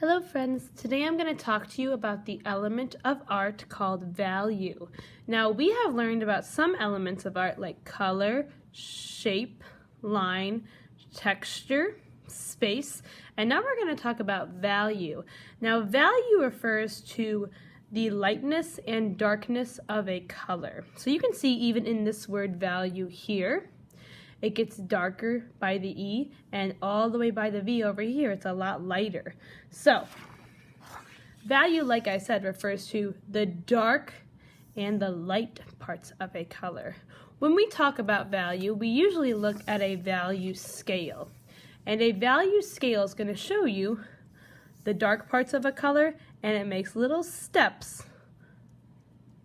Hello friends, today I'm going to talk to you about the element of art called value. Now we have learned about some elements of art like color, shape, line, texture, space, and now we're going to talk about value. Now value refers to the lightness and darkness of a color. So you can see even in this word value here, it gets darker by the E, and all the way by the V over here, it's a lot lighter. So, value, like I said, refers to the dark and the light parts of a color. When we talk about value, we usually look at a value scale. And a value scale is going to show you the dark parts of a color, and it makes little steps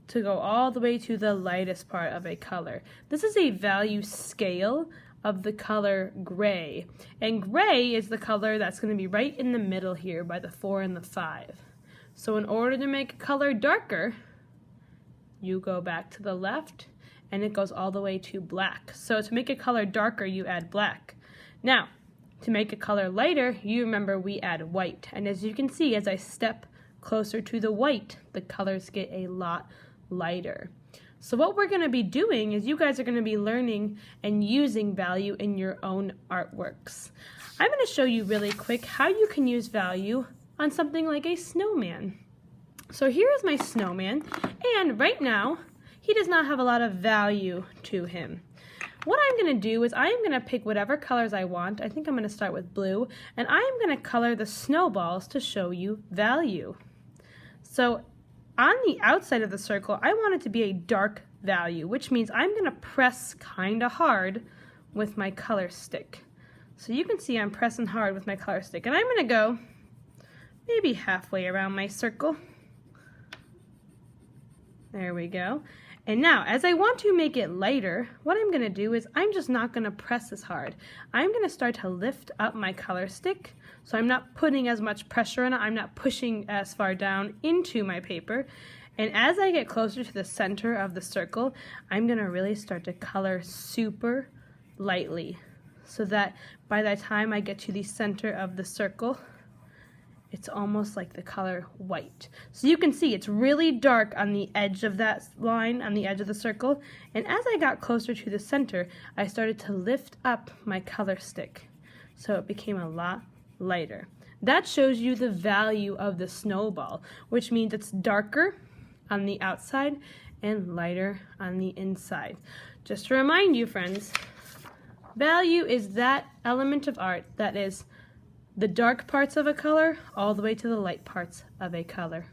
to go all the way to the lightest part of a color. This is a value scale of the color gray. And gray is the color that's going to be right in the middle here by the 4 and the 5. So in order to make a color darker, you go back to the left and it goes all the way to black. So to make a color darker, you add black. Now, to make a color lighter, you remember we add white. And as you can see, as I step closer to the white, the colors get a lot lighter. So what we're going to be doing is you guys are going to be learning and using value in your own artworks. I'm going to show you really quick how you can use value on something like a snowman. So here is my snowman, and right now he does not have a lot of value to him. What I'm going to do is I'm going to pick whatever colors I want. I think I'm going to start with blue, and I'm going to color the snowballs to show you value. So on the outside of the circle, I want it to be a dark value, which means I'm going to press kind of hard with my color stick. So you can see I'm pressing hard with my color stick, and I'm going to go maybe halfway around my circle. There we go. And now, as I want to make it lighter, what I'm going to do is I'm just not going to press as hard. I'm going to start to lift up my color stick, so I'm not putting as much pressure on it. I'm not pushing as far down into my paper. And as I get closer to the center of the circle, I'm going to really start to color super lightly, so that by the time I get to the center of the circle, it's almost like the color white. So you can see it's really dark on the edge of that line, on the edge of the circle. And as I got closer to the center, I started to lift up my color stick. So it became a lot lighter. That shows you the value of the snowball, which means it's darker on the outside and lighter on the inside. Just to remind you, friends, value is that element of art that is the dark parts of a color all the way to the light parts of a color.